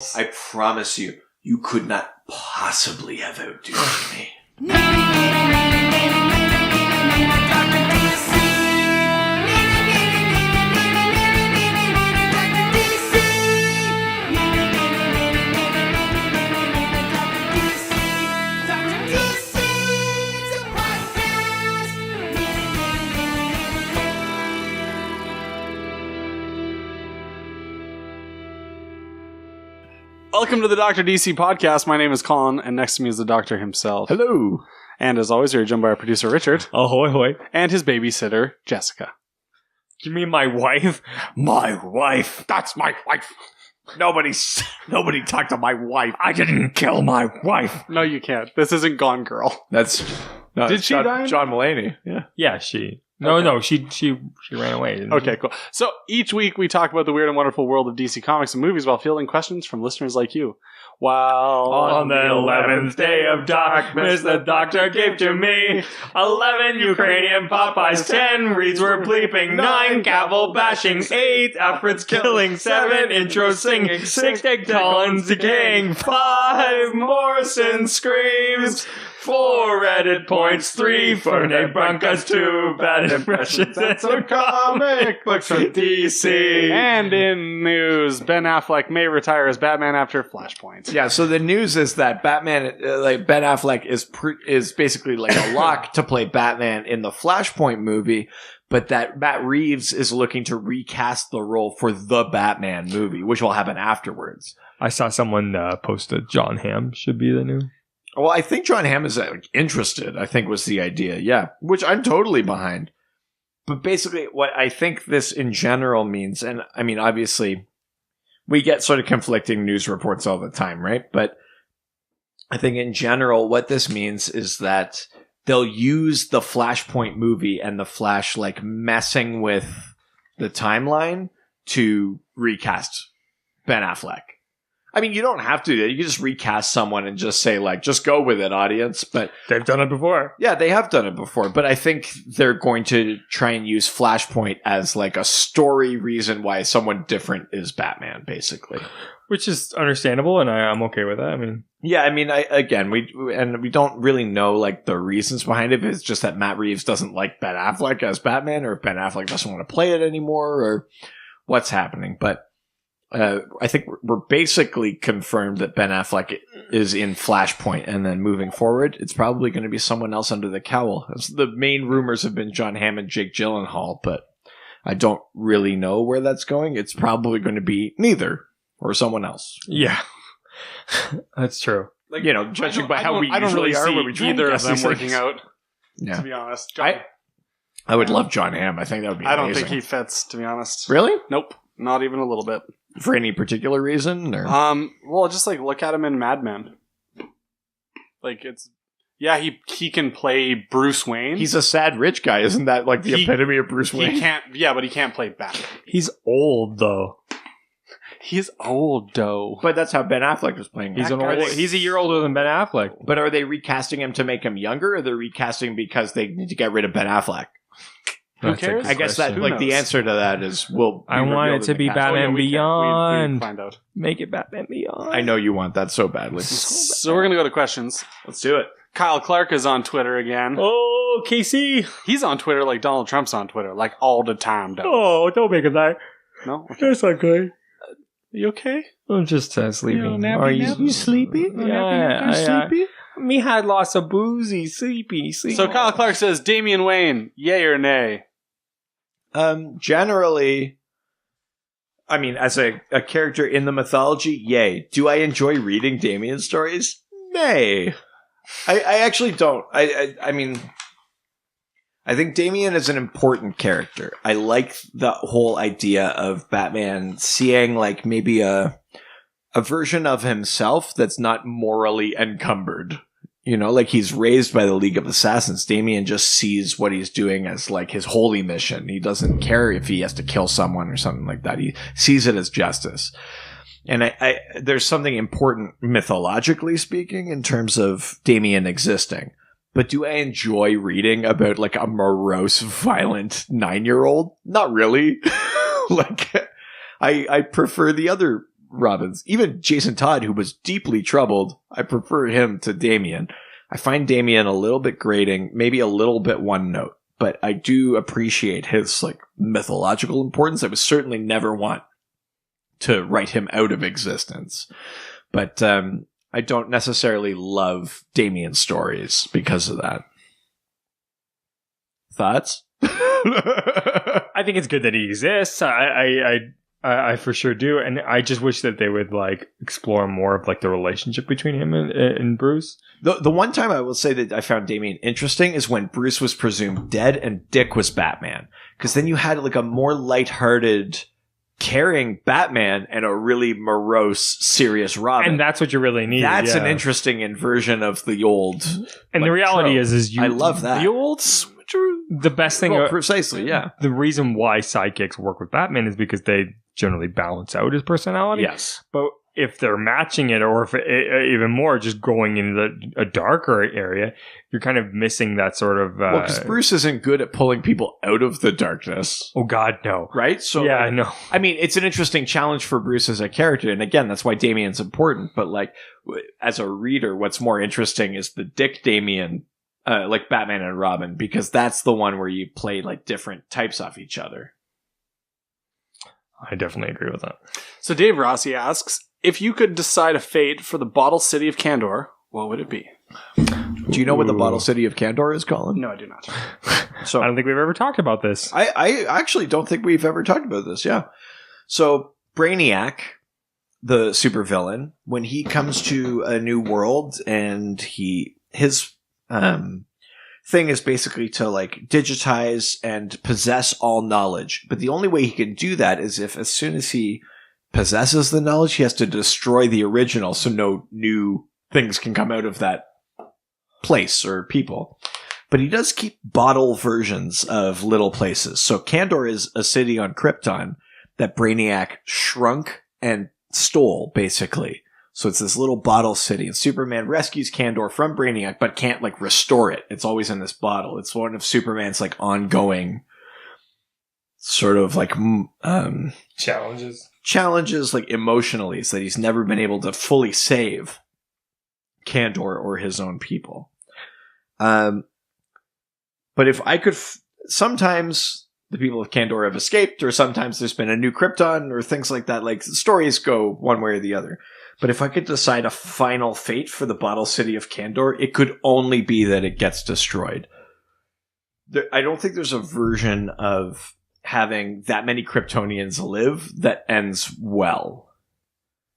I promise you, you could not possibly have outdone me. Welcome to the Dr. DC podcast. My name is Colin, and next to me is the doctor himself. Hello. And as always, we're joined by our producer, Richard. Ahoy, hoy. And his babysitter, Jessica. You mean my wife? My wife. That's my wife. Nobody talked to my wife. I didn't kill my wife. No, you can't. This isn't Gone Girl. That's... No, Did she die? John Mulaney. Yeah. Yeah, she... No, she ran away. Didn't Okay, she? cool. So each week we talk about the weird and wonderful world of DC Comics and movies while fielding questions from listeners like you. While On the 11th day of DocMas, the doctor gave to me 11 Ukrainian Popeyes, 10 reads were bleeping, 9 gavel bashing, 8 Alfred's killing, 7 intro singing, 6 Collins decaying, 5 Morrison screams, 4 edit points, 3 Fernay Broncos, 2 bad impressions, and some comic books from DC. And in news, Ben Affleck may retire as Batman after Flashpoint. Yeah, so the news is that Batman, Ben Affleck is basically like a lock to play Batman in the Flashpoint movie, but that Matt Reeves is looking to recast the role for the Batman movie, which will happen afterwards. I saw someone posted John Hamm should be the new... Well, I think John Hamm is interested, I think was the idea, yeah, which I'm totally behind. But basically, what I think this in general means, and I mean, obviously, we get sort of conflicting news reports all the time, right? But I think in general, what this means is that they'll use the Flashpoint movie and the Flash like messing with the timeline to recast Ben Affleck. I mean, you don't have to. You can just recast someone and just say, like, just go with it, audience. But They've done it before. yeah, they have done it before. But I think they're going to try and use Flashpoint as, like, a story reason why someone different is Batman, basically. Which is understandable, and I'm okay with that. I mean... Yeah, I mean, we don't really know, like, the reasons behind it. It's just that Matt Reeves doesn't like Ben Affleck as Batman, or if Ben Affleck doesn't want to play it anymore, or what's happening. But I think we're basically confirmed that Ben Affleck is in Flashpoint, and then moving forward, it's probably going to be someone else under the cowl. The main rumors have been John Hamm and Jake Gyllenhaal, but I don't really know where that's going. It's probably going to be neither, or someone else. Yeah. That's true. Like, You know, judging by how we I don't usually really are see when we try and either of guess them these working things. out, Yeah. to be honest. I would love John Hamm. I think that would be I don't amazing. think he fits, to be honest. Really? Nope. Not even a little bit. For any particular reason? Or? Well, just like look at him in Mad Men. Like it's, yeah, he can play Bruce Wayne. He's a sad rich guy. Isn't that like the epitome of Bruce Wayne? He can't, yeah, but he can't play Batman. He's old, though. He's old, though. But that's how Ben Affleck is playing. He's that an guy. old, he's a year older than Ben Affleck. But are they recasting him to make him younger, or they're recasting because they need to get rid of Ben Affleck? Who That's a cares? good I guess that Who like the knows? answer to that is will. I want it to be Batman we Beyond. find out. Make it Batman Beyond. I know you want that so badly. So we're gonna go to questions. Let's do it. Kyle Clark is on Twitter again. Oh, Casey. He's on Twitter like Donald Trump's on Twitter, like all the time, though. Oh, don't make it that. No? Okay. That's okay. You okay? I'm just sleeping. Are you sleepy? Yeah, sleepy? Me had lots of boozy, sleepy. So Kyle Clark says, Damian Wayne, yay or nay? Generally, I mean, as a character in the mythology, yay. Do I enjoy reading Damian stories? Nay. I actually don't. I mean, I think Damian is an important character. I like the whole idea of Batman seeing like maybe a version of himself that's not morally encumbered. You know, like he's raised by the League of Assassins. Damian just sees what he's doing as like his holy mission. He doesn't care if he has to kill someone or something like that. He sees it as justice. And I there's something important mythologically speaking in terms of Damian existing. But do I enjoy reading about like a morose, violent 9-year-old? Not really. Like I prefer the other Robins. Even Jason Todd, who was deeply troubled, I prefer him to Damian. I find Damian a little bit grating, maybe a little bit one note, but I do appreciate his like mythological importance. I would certainly never want to write him out of existence. But I don't necessarily love Damian's stories because of that. Thoughts? I think it's good that he exists. I for sure do, and I just wish that they would like explore more of like the relationship between him and Bruce. The one time I will say that I found Damian interesting is when Bruce was presumed dead and Dick was Batman, because then you had like a more lighthearted, caring Batman and a really morose, serious Robin, and that's what you really need. That's an interesting inversion of the old. And like, the reality trope. is I love that. The old. The best thing, precisely, yeah. The reason why sidekicks work with Batman is because they generally balance out his personality. Yes, but if they're matching it, or if even more, just going into a darker area, you're kind of missing that sort of. Well, because Bruce isn't good at pulling people out of the darkness. Oh God, no! Right? So yeah, I know. I mean, it's an interesting challenge for Bruce as a character, and again, that's why Damian's important. But like, as a reader, what's more interesting is the Dick Damian. Like Batman and Robin, because that's the one where you play like different types off each other. I definitely agree with that. So Dave Rossi asks, if you could decide a fate for the Bottle City of Kandor, what would it be? Do you know what the Bottle City of Kandor is, Colin? No, I do not. So I don't think we've ever talked about this. I actually don't think we've ever talked about this, yeah. So Brainiac, the supervillain, when he comes to a new world and his thing is basically to like digitize and possess all knowledge. But the only way he can do that is if as soon as he possesses the knowledge, he has to destroy the original so no new things can come out of that place or people. But he does keep bottle versions of little places. So Kandor is a city on Krypton that Brainiac shrunk and stole, basically. So it's this little bottle city, and Superman rescues Kandor from Brainiac, but can't like restore it. It's always in this bottle. It's one of Superman's like ongoing sort of like challenges like emotionally, so that he's never been able to fully save Kandor or his own people. But if I could, sometimes the people of Kandor have escaped, or sometimes there's been a new Krypton, or things like that. Like stories go one way or the other. But if I could decide a final fate for the Bottle City of Kandor, it could only be that it gets destroyed. I don't think there's a version of having that many Kryptonians live that ends well.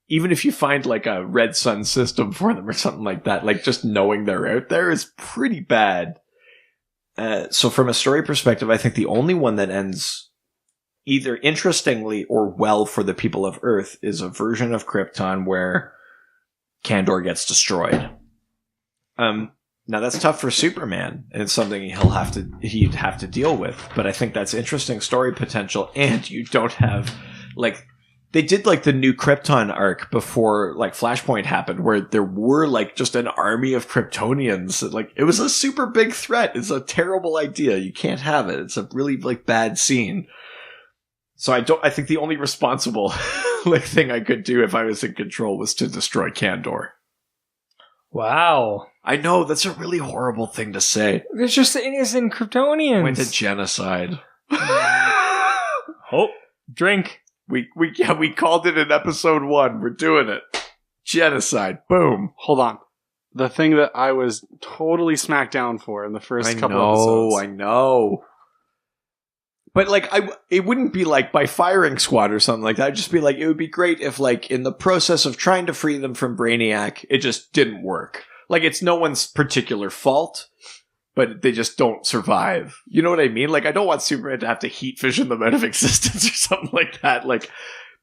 Even if you find like a red sun system for them or something like that, like just knowing they're out there is pretty bad. So from a story perspective, I think the only one that ends either interestingly or well for the people of Earth is a version of Krypton where Kandor gets destroyed. Now that's tough for Superman, and it's something he'd have to deal with. But I think that's interesting story potential, and you don't have like they did like the new Krypton arc before like Flashpoint happened, where there were like just an army of Kryptonians. Like it was a super big threat. It's a terrible idea. You can't have it. It's a really like bad scene. So I think the only responsible like thing I could do if I was in control was to destroy Kandor. Wow. I know, that's a really horrible thing to say. There's just innocent Kryptonians. Went to genocide. Oh, drink. We called it in episode 1. We're doing it. Genocide. Boom. Hold on. The thing that I was totally smacked down for in the first couple episodes. I know. But like, it wouldn't be like by firing squad or something like that. It'd just be like, it would be great if like in the process of trying to free them from Brainiac, it just didn't work. Like it's no one's particular fault, but they just don't survive. You know what I mean? Like I don't want Superman to have to heat vision them out of existence or something like that. Like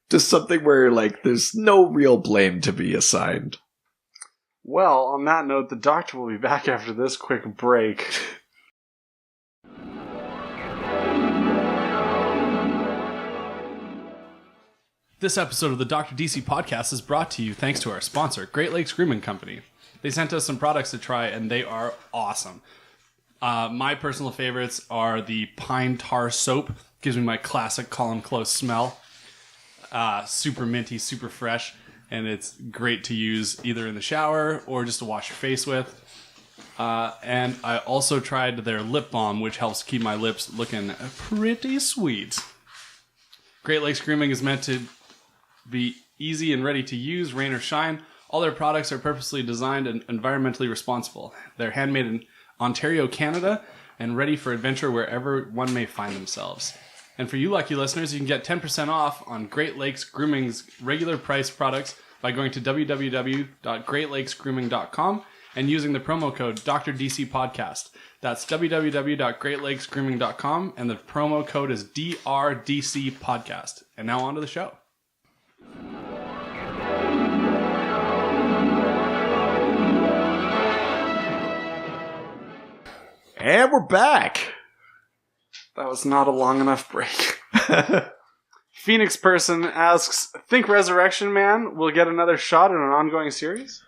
just something where like there's no real blame to be assigned. Well, on that note, the Doctor will be back after this quick break. This episode of the Dr. DC podcast is brought to you thanks to our sponsor, Great Lakes Grooming Company. They sent us some products to try, and they are awesome. My personal favorites are the pine tar soap. Gives me my classic Colin Close smell. Super minty, super fresh, and it's great to use either in the shower or just to wash your face with. And I also tried their lip balm, which helps keep my lips looking pretty sweet. Great Lakes Grooming is meant to be easy and ready to use, rain or shine. All their products are purposely designed and environmentally responsible. They're handmade in Ontario, Canada, and ready for adventure wherever one may find themselves. And for you lucky listeners, you can get 10% off on Great Lakes Grooming's regular price products by going to www.greatlakesgrooming.com and using the promo code Dr. DC Podcast. That's www.greatlakesgrooming.com, and the promo code is DRDC Podcast. And now on to the show. And we're back. That was not a long enough break. Phoenix Person asks, think Resurrection Man will get another shot in an ongoing series?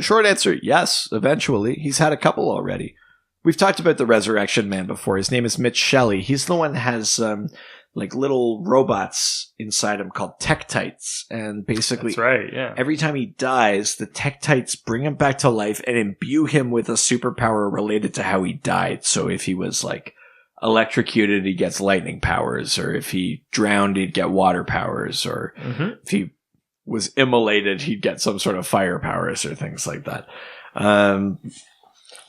Short answer, yes, eventually. He's had a couple already. We've talked about the Resurrection Man before. His name is Mitch Shelley. He's the one that has like little robots inside him called Tektites. And basically, That's right, yeah. every time he dies, the Tektites bring him back to life and imbue him with a superpower related to how he died. So if he was like electrocuted, he gets lightning powers, or if he drowned, he'd get water powers, or if he was immolated, he'd get some sort of fire powers or things like that.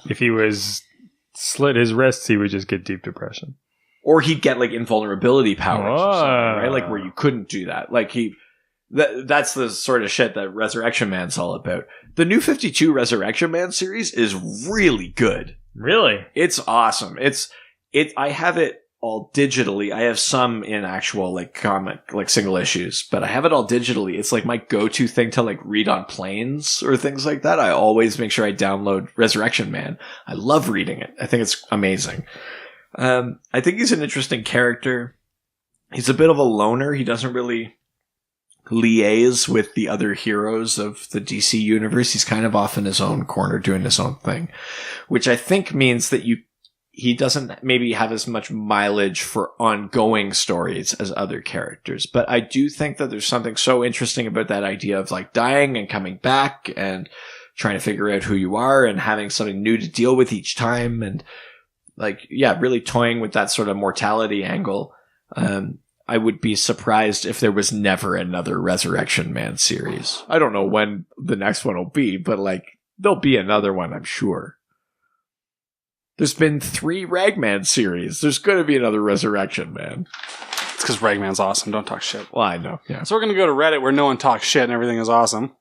If he was slit his wrists, he would just get deep depression. Or he'd get like invulnerability powers or something, right? Like where you couldn't do that. Like that's the sort of shit that Resurrection Man's all about. The New 52 Resurrection Man series is really good. Really? It's awesome. I have it all digitally. I have some in actual like comic, like single issues, but I have it all digitally. It's like my go-to thing to like read on planes or things like that. I always make sure I download Resurrection Man. I love reading it. I think it's amazing. I think he's an interesting character. He's a bit of a loner. He doesn't really liaise with the other heroes of the DC universe. He's kind of off in his own corner doing his own thing, which I think means that he doesn't maybe have as much mileage for ongoing stories as other characters. But I do think that there's something so interesting about that idea of like dying and coming back and trying to figure out who you are and having something new to deal with each time. And like, yeah, really toying with that sort of mortality angle. I would be surprised if there was never another Resurrection Man series. I don't know when the next one will be, but like there'll be another one, I'm sure. There's been 3 Ragman series. There's going to be another Resurrection Man. It's because Ragman's awesome. Don't talk shit. Well, I know. Yeah. So we're going to go to Reddit where no one talks shit and everything is awesome.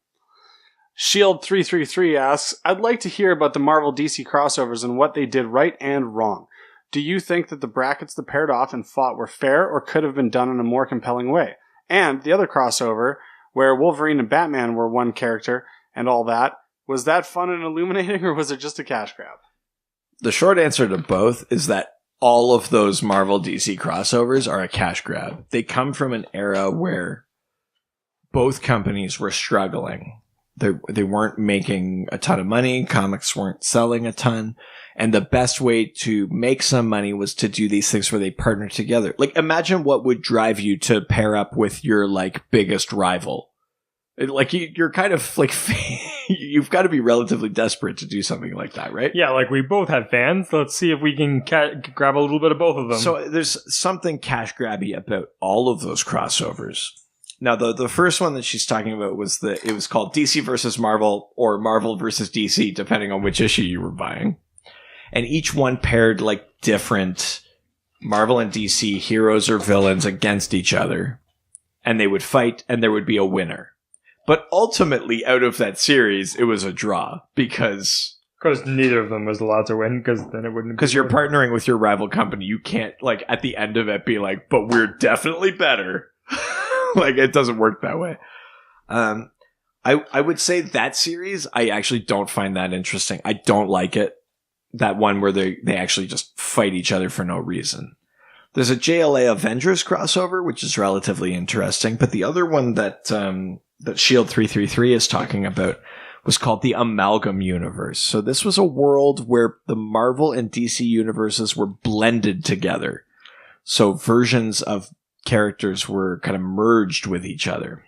Shield333 asks, I'd like to hear about the Marvel DC crossovers and what they did right and wrong. Do you think that the brackets that paired off and fought were fair or could have been done in a more compelling way? And the other crossover, where Wolverine and Batman were one character and all that, was that fun and illuminating or was it just a cash grab? The short answer to both is that all of those Marvel DC crossovers are a cash grab. They come from an era where both companies were struggling. They weren't making a ton of money. Comics weren't selling a ton. And the best way to make some money was to do these things where they partner together. Like, imagine what would drive you to pair up with your, like, biggest rival. Like, you're kind of, like, you've got to be relatively desperate to do something like that, right? Yeah, like we both have fans. Let's see if we can grab a little bit of both of them. So there's something cash grabby about all of those crossovers. Now, the first one that she's talking about was it was called DC versus Marvel or Marvel versus DC, depending on which issue you were buying. And each one paired like different Marvel and DC heroes or villains against each other. And they would fight and there would be a winner. But ultimately, out of that series, it was a draw because neither of them was allowed to win, because then it wouldn't. Because you're partnering with your rival company, you can't like at the end of it be like, "But we're definitely better." Like it doesn't work that way. I would say that series I actually don't find that interesting. I don't like it. That one where they actually just fight each other for no reason. There's a JLA Avengers crossover, which is relatively interesting, but the other one that Shield 333 is talking about was called the Amalgam Universe. So this was a world where the Marvel and DC universes were blended together. So versions of characters were kind of merged with each other.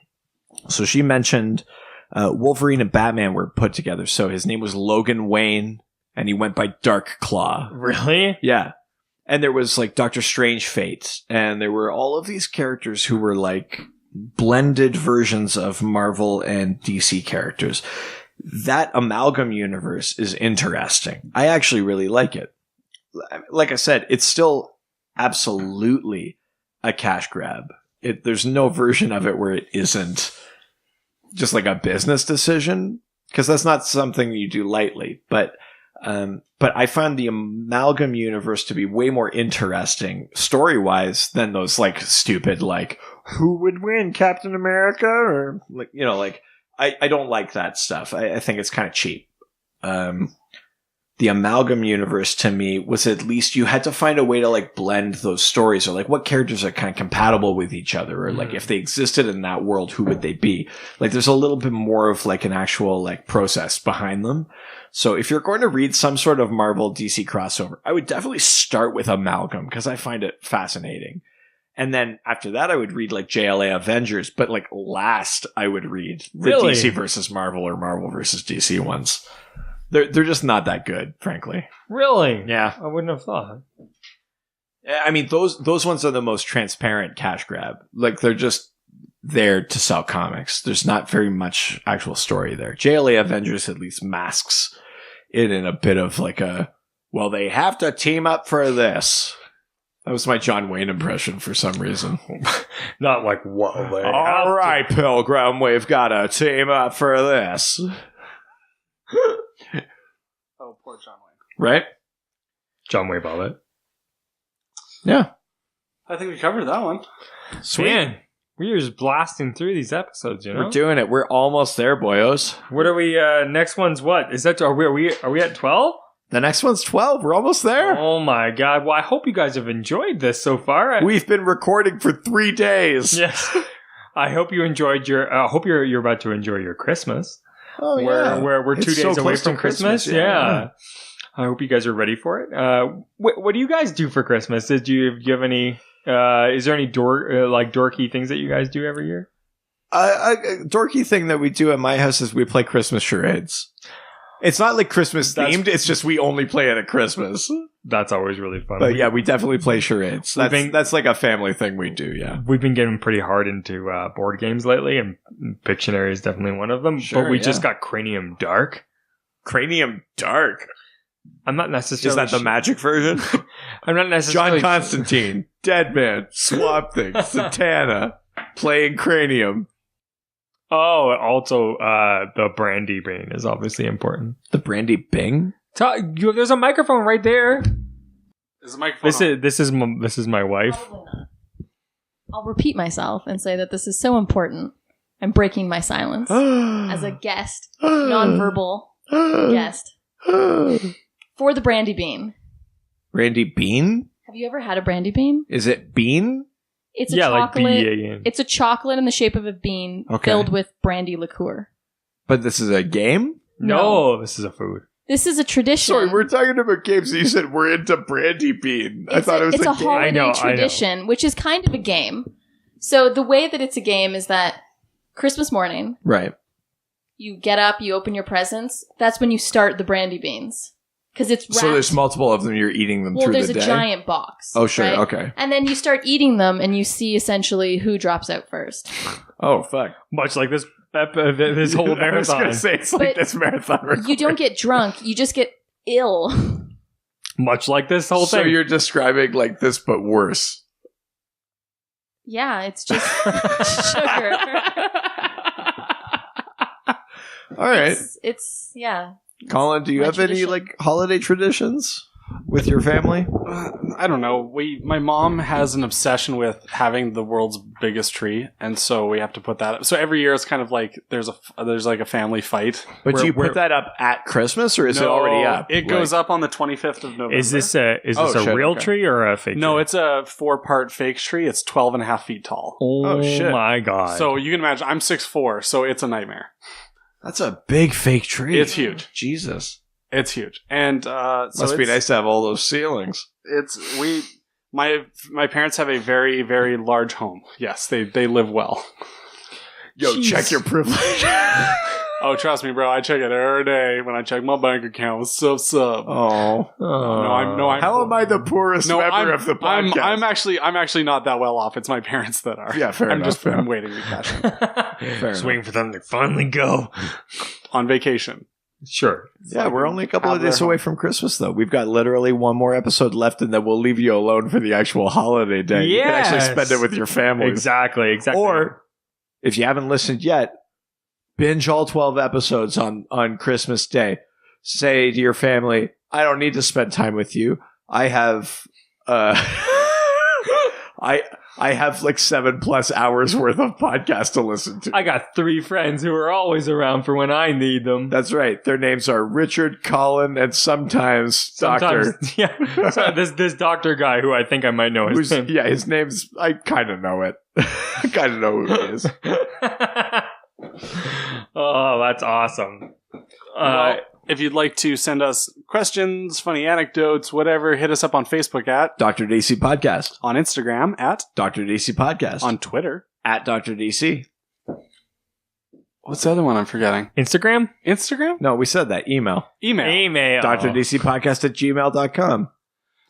So she mentioned Wolverine and Batman were put together. So his name was Logan Wayne, and he went by Dark Claw. Really? Yeah. And there was like Doctor Strange Fate, and there were all of these characters who were like blended versions of Marvel and DC characters. That amalgam universe is interesting. I actually really like it. Like I said, it's still absolutely a cash grab. There's no version of it where it isn't just like a business decision, because that's not something you do lightly. But I find the amalgam universe to be way more interesting story-wise than those like stupid like who would win, Captain America, or like I don't like that stuff. I think it's kind of cheap. The amalgam universe to me was at least you had to find a way to like blend those stories, or like what characters are kind of compatible with each other, or like if they existed in that world, who would they be? Like there's a little bit more of like an actual like process behind them. So if you're going to read some sort of Marvel DC crossover, I would definitely start with amalgam because I find it fascinating. And then after that, I would read like JLA Avengers, but like last I would read the DC versus Marvel or Marvel versus DC ones. They're just not that good, frankly. Really? Yeah. I wouldn't have thought. I mean, those ones are the most transparent cash grab. Like they're just there to sell comics. There's not very much actual story there. JLA Avengers at least masks it in a bit of like well, they have to team up for this. That was my John Wayne impression for some reason. Not like, whoa. All right, Pilgrim, we've got to team up for this. Oh, poor John Wayne. Right? John Wayne Ballett. Yeah. I think we covered that one. Sweet. Man, we're just blasting through these episodes, you know? We're doing it. We're almost there, boyos. What are we, next one's what? Is that, are we at 12? The next one's 12. We're almost there. Oh my god. Well, I hope you guys have enjoyed this so far. We've been recording for 3 days. Yes. I hope you enjoyed I hope you're about to enjoy your Christmas. Oh, yeah. We're 2 days away from Christmas. Yeah. I hope you guys are ready for it. What do you guys do for Christmas? Do you have any, is there any dorky things that you guys do every year? A dorky thing that we do at my house is we play Christmas charades. It's not like Christmas themed. It's just we only play it at Christmas. That's always really fun. But yeah, we definitely play charades. That's like a family thing we do, yeah. We've been getting pretty hard into board games lately, and Pictionary is definitely one of them. Sure, but we just got Cranium Dark. Cranium Dark? I'm not necessarily... Is that the magic version? I'm not necessarily... John Constantine, Deadman, Swamp Thing, Satana, playing Cranium. Oh, also, the Brandy Bean is obviously important. The Brandy Bing? There's a microphone right there. There's a microphone. This is my wife. I'll repeat myself and say that this is so important. I'm breaking my silence as a guest, nonverbal guest, for the Brandy Bean. Brandy Bean? Have you ever had a Brandy Bean? Is it bean? It's a chocolate. Like it's a chocolate in the shape of a bean filled with brandy liqueur. But this is a game? No, this is a food. This is a tradition. Sorry, we're talking about games. You said we're into Brandy Bean. I thought it was it's a game. holiday tradition, which is kind of a game. So the way that it's a game is that Christmas morning, right? You get up, you open your presents. That's when you start the Brandy Beans. Because it's wrapped. So there's multiple of them. You're eating them through the day? Well, there's a giant box. Oh, sure. Right? Okay. And then you start eating them, and you see essentially who drops out first. Oh, fuck. Much like this whole marathon. I was going to say, it's like this marathon recording. You don't get drunk. You just get ill. Much like this whole thing. So you're describing like this, but worse. Yeah, it's just sugar. All right. It's yeah. Colin, do you have any like holiday traditions with your family? I don't know. My mom has an obsession with having the world's biggest tree, and so we have to put that up. So every year it's kind of like there's like a family fight. But do you put that up at Christmas, or is it already up? It goes up on the 25th of November. Is this a real tree or a fake tree? No, it's a 4-part fake tree. It's 12.5 feet tall. Oh shit. My god. So you can imagine, I'm 6'4", so it's a nightmare. That's a big fake tree. It's huge. Jesus. It's huge. And must be nice to have all those ceilings. My parents have a very, very large home. Yes, they live well. Yo, Jeez. check your privilege. Oh, trust me, bro. I check it every day when I check my bank account. Sup? Oh. I'm How am I the poorest member of the podcast? I'm actually not that well off. It's my parents that are. Yeah, fair enough. I'm waiting to cash in. Just waiting for them to finally go. On vacation. Sure. Yeah, we're only a couple of Have their days away home. from Christmas, though. We've got literally one more episode left, and then we'll leave you alone for the actual holiday day. You can actually Yes. spend it with your family. Exactly. Or, if you haven't listened yet, binge all 12 episodes on Christmas Day. Say to your family, I don't need to spend time with you. I have... I have like 7+ hours worth of podcast to listen to. I got 3 friends who are always around for when I need them. That's right. Their names are Richard, Colin, and sometimes Doctor. Yeah. So this doctor guy who I think I might know his name. Yeah, his name's... I kind of know it. I kind of know who he is. Oh, that's awesome. Well, if you'd like to send us questions, funny anecdotes, whatever, hit us up on Facebook at Dr. DC Podcast. on Instagram at Dr. DC Podcast. on Twitter. At Dr. DC. What's the other one I'm forgetting? Instagram? Instagram? No, we said that. Email. Email. DrDCPodcast@gmail.com.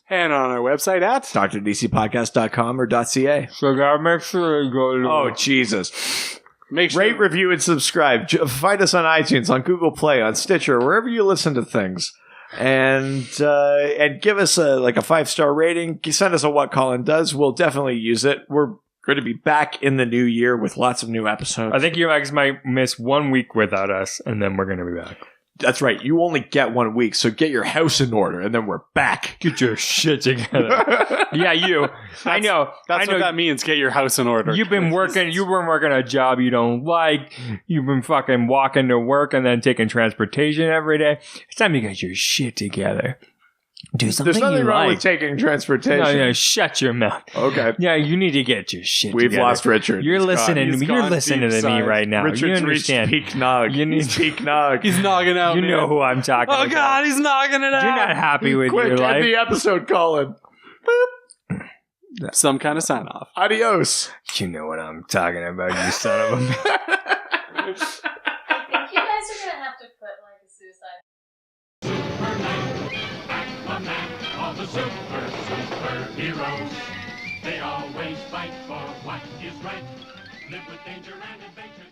And on our website at DrDCPodcast.com or .ca. So gotta make sure you go to... Oh, Jesus. make sure Rate, review, and subscribe. Find us on iTunes, on Google Play, on Stitcher, wherever you listen to things. And give us a 5-star rating. Send us a What Colin Does. We'll definitely use it. We're going to be back in the new year with lots of new episodes. I think you guys might miss 1 week without us, and then we're going to be back. That's right. You only get 1 week, so get your house in order, and then we're back. Get your shit together. Yeah, you. I know. That's what that means. Get your house in order. You've been working a job you don't like. You've been fucking walking to work and then taking transportation every day. It's time to get your shit together. Do something There's nothing you wrong like. with taking transportation. No, shut your mouth. Okay. Yeah, you need to get your shit We've together. lost Richard. You're listening to He's me. You're gone listening deep to me side. right now. Richard's you understand. reached peak nog. You need- He's peak nog. He's nogging out. You man. know who I'm talking about. Oh God, he's nogging it out. You're not happy with Quick, your end life. the episode, Colin. Some kind of sign off. Adios. You know what I'm talking about, you son of a... I think you guys are gonna have to put like a suicide. All the superheroes, they always fight for what is right. Live with danger and adventure.